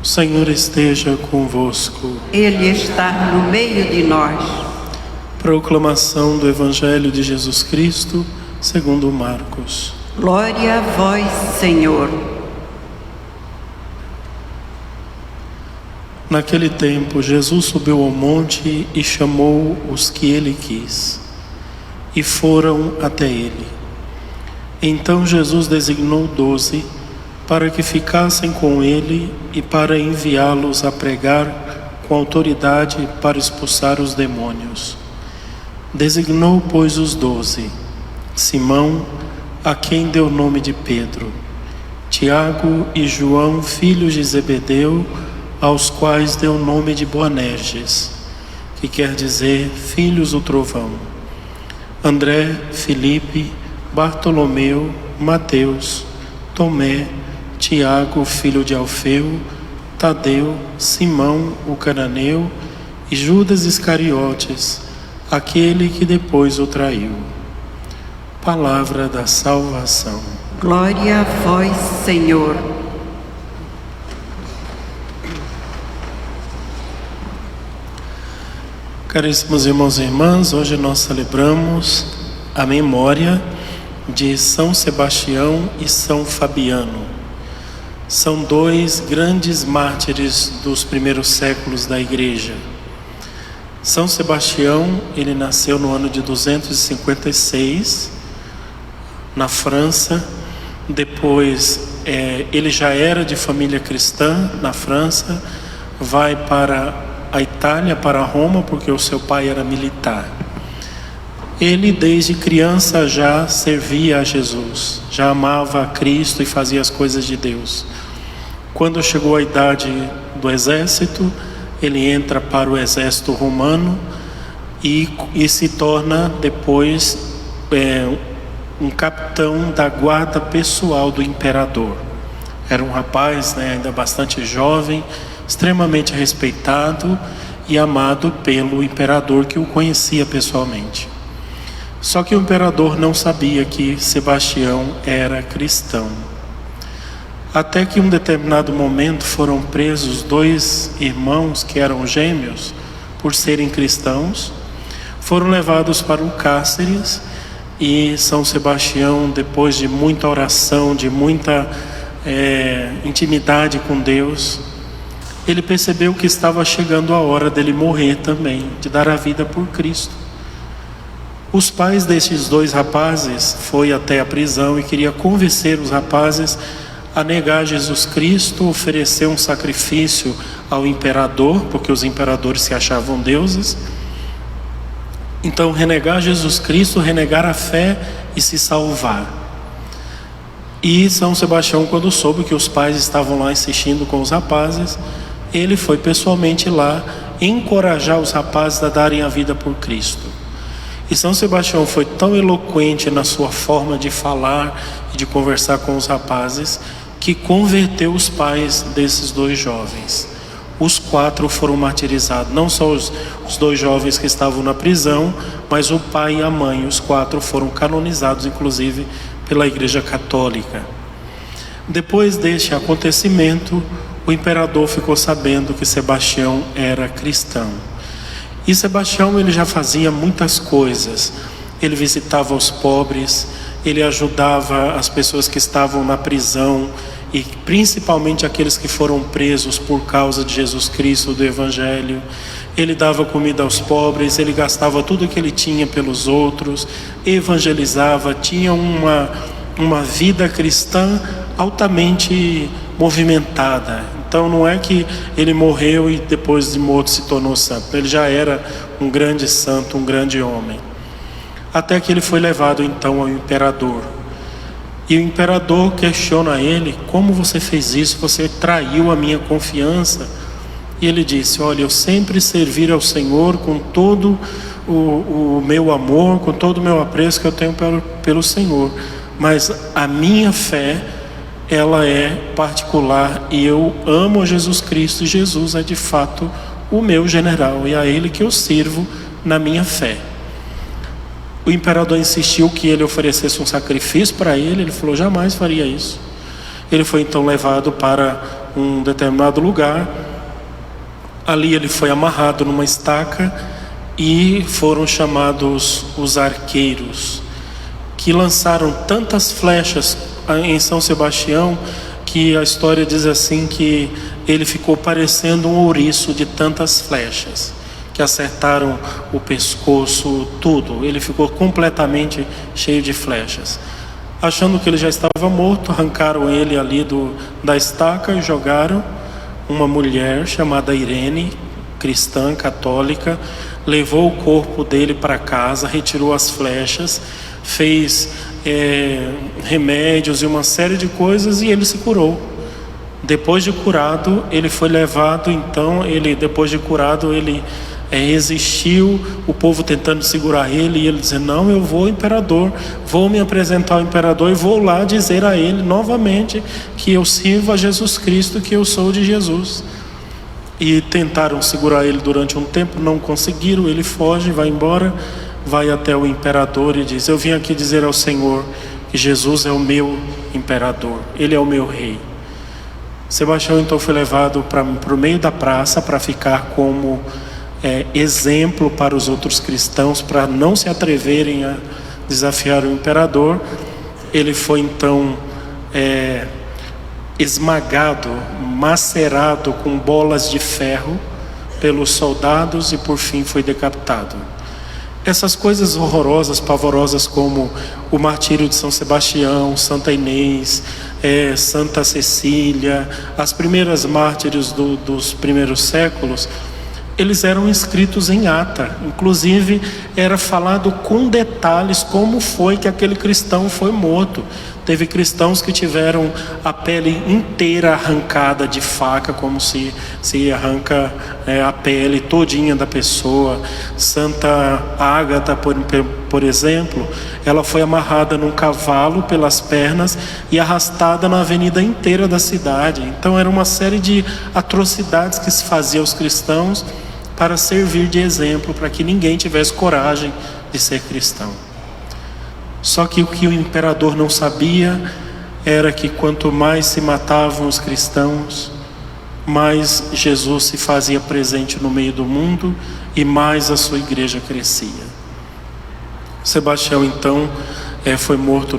O Senhor esteja convosco. Ele está no meio de nós. Proclamação do Evangelho de Jesus Cristo, segundo Marcos. Glória a vós, Senhor. Naquele tempo, Jesus subiu ao monte e chamou os que ele quis, e foram até ele. Então Jesus designou 12 para que ficassem com ele e para enviá-los a pregar com autoridade para expulsar os demônios. Designou, pois, os 12: Simão, a quem deu o nome de Pedro, Tiago e João, filhos de Zebedeu, aos quais deu o nome de Boanerges, que quer dizer filhos do trovão, André, Filipe, Bartolomeu, Mateus, Tomé, Tiago, filho de Alfeu, Tadeu, Simão, o cananeu, e Judas Iscariotes, aquele que depois o traiu. Palavra da salvação. Glória a vós, Senhor. Caríssimos irmãos e irmãs, hoje nós celebramos a memória de São Sebastião e São Fabiano. São dois grandes mártires dos primeiros séculos da Igreja. São Sebastião, ele nasceu no ano de 256, na França. Depois, ele já era de família cristã na França, vai para a Itália, para Roma, porque o seu pai era militar. Ele, desde criança, já servia a Jesus, já amava a Cristo e fazia as coisas de Deus. Quando chegou a idade do exército, ele entra para o exército romano e se torna depois um capitão da guarda pessoal do imperador. Era um rapaz, ainda bastante jovem, extremamente respeitado e amado pelo imperador, que o conhecia pessoalmente. Só que o imperador não sabia que Sebastião era cristão. Até que em um determinado momento foram presos 2 irmãos que eram gêmeos, por serem cristãos. Foram levados para o cárcere e São Sebastião, depois de muita oração, de muita intimidade com Deus, ele percebeu que estava chegando a hora dele morrer também, de dar a vida por Cristo. Os pais desses 2 rapazes foram até a prisão e queria convencer os rapazes a negar Jesus Cristo, oferecer um sacrifício ao imperador, porque os imperadores se achavam deuses. Então, renegar Jesus Cristo, renegar a fé e se salvar. E São Sebastião, quando soube que os pais estavam lá insistindo com os rapazes, ele foi pessoalmente lá encorajar os rapazes a darem a vida por Cristo. E São Sebastião foi tão eloquente na sua forma de falar e de conversar com os rapazes, que converteu os pais desses 2 jovens. Os 4 foram martirizados, não só os 2 jovens que estavam na prisão, mas o pai e a mãe. Os 4 foram canonizados, inclusive, pela Igreja Católica. Depois deste acontecimento, o imperador ficou sabendo que Sebastião era cristão. E Sebastião, ele já fazia muitas coisas. Ele visitava os pobres, ele ajudava as pessoas que estavam na prisão, e principalmente aqueles que foram presos por causa de Jesus Cristo, do Evangelho. Ele dava comida aos pobres, ele gastava tudo que ele tinha pelos outros, evangelizava, tinha uma vida cristã altamente movimentada. Então não é que ele morreu e depois de morto se tornou santo. Ele já era um grande santo, um grande homem. Até que ele foi levado então ao imperador. E o imperador questiona ele: como você fez isso? Você traiu a minha confiança. E ele disse: olha, eu sempre servi ao Senhor com todo o meu amor, com todo o meu apreço que eu tenho pelo Senhor. Mas a minha fé, ela é particular, e eu amo Jesus Cristo, e Jesus é de fato o meu general, e a Ele que eu sirvo na minha fé. O imperador insistiu que ele oferecesse um sacrifício para ele. Ele falou: jamais faria isso. Ele foi então levado para um determinado lugar. Ali ele foi amarrado numa estaca e foram chamados os arqueiros, que lançaram tantas flechas em São Sebastião que a história diz assim que ele ficou parecendo um ouriço de tantas flechas que acertaram o pescoço, tudo. Ele ficou completamente cheio de flechas. Achando que ele já estava morto, arrancaram ele ali da estaca e jogaram. Uma mulher chamada Irene, cristã, católica, levou o corpo dele para casa, retirou as flechas, fez remédios e uma série de coisas, e ele se curou. Depois de curado, ele foi levado, então, depois de curado, ele resistiu, o povo tentando segurar ele, e ele dizendo: não, eu vou, imperador, vou me apresentar ao imperador e vou lá dizer a ele novamente que eu sirvo a Jesus Cristo, que eu sou de Jesus. E tentaram segurar ele durante um tempo, não conseguiram. Ele foge, vai embora, vai até o imperador e diz: eu vim aqui dizer ao Senhor que Jesus é o meu imperador, ele é o meu rei. Sebastião então foi levado para o meio da praça para ficar como exemplo para os outros cristãos, para não se atreverem a desafiar o imperador. Ele foi então esmagado, macerado com bolas de ferro pelos soldados e por fim foi decapitado. Essas coisas horrorosas, pavorosas, como o martírio de São Sebastião, Santa Inês, Santa Cecília, as primeiras mártires dos primeiros séculos, eles eram escritos em ata. Inclusive era falado com detalhes como foi que aquele cristão foi morto. Teve cristãos que tiveram a pele inteira arrancada de faca, como se arranca a pele todinha da pessoa. Santa Ágata, por exemplo, ela foi amarrada num cavalo pelas pernas e arrastada na avenida inteira da cidade. Então era uma série de atrocidades que se fazia aos cristãos para servir de exemplo, para que ninguém tivesse coragem de ser cristão. Só que o que o imperador não sabia era que quanto mais se matavam os cristãos, mais Jesus se fazia presente no meio do mundo e mais a sua igreja crescia. Sebastião então foi morto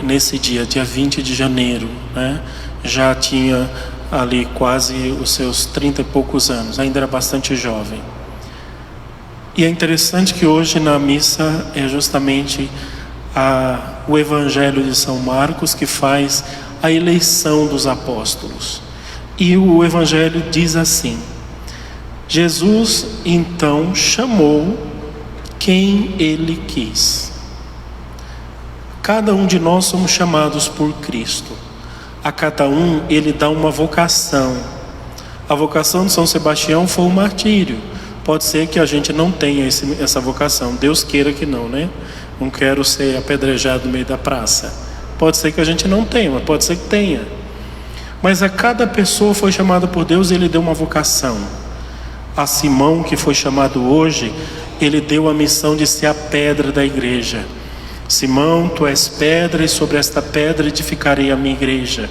nesse dia 20 de janeiro, né? Já tinha ali quase os seus 30 e poucos anos, ainda era bastante jovem. E é interessante que hoje na missa é justamente o Evangelho de São Marcos que faz a eleição dos apóstolos. E o Evangelho diz assim: Jesus então chamou quem ele quis. Cada um de nós somos chamados por Cristo. A cada um ele dá uma vocação. A vocação de São Sebastião foi o martírio. Pode ser que a gente não tenha essa vocação. Deus queira que não, né? Não quero ser apedrejado no meio da praça. Pode ser que a gente não tenha, mas pode ser que tenha. Mas a cada pessoa foi chamada por Deus e ele deu uma vocação. A Simão, que foi chamado hoje, ele deu a missão de ser a pedra da igreja. Simão, tu és pedra, e sobre esta pedra edificarei a minha igreja.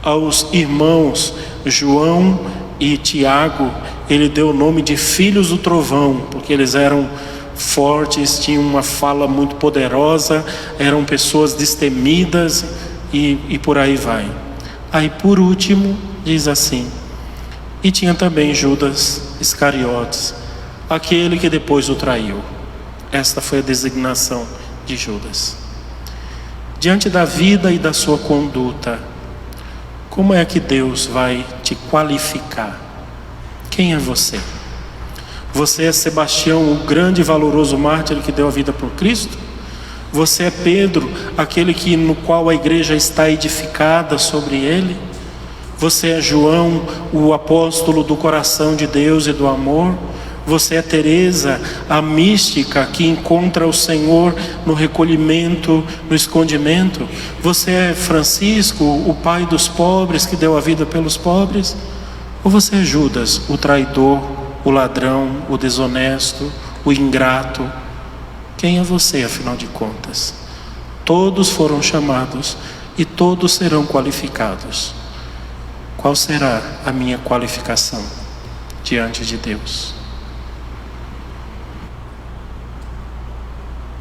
Aos irmãos João e Tiago, ele deu o nome de filhos do trovão, porque eles eram fortes, tinham uma fala muito poderosa, eram pessoas destemidas e por aí vai. Aí por último diz assim: e tinha também Judas Iscariotes, aquele que depois o traiu. Esta foi a designação de Judas. Diante da vida e da sua conduta, como é que Deus vai te qualificar? Quem é você? Você é Sebastião, o grande e valoroso mártir que deu a vida por Cristo? Você é Pedro, aquele no qual a igreja está edificada sobre ele? Você é João, o apóstolo do coração de Deus e do amor? Você é Teresa, a mística que encontra o Senhor no recolhimento, no escondimento? Você é Francisco, o pai dos pobres que deu a vida pelos pobres? Ou você é Judas, o traidor, o ladrão, o desonesto, o ingrato? Quem é você, afinal de contas? Todos foram chamados e todos serão qualificados. qual será a minha qualificação diante de Deus?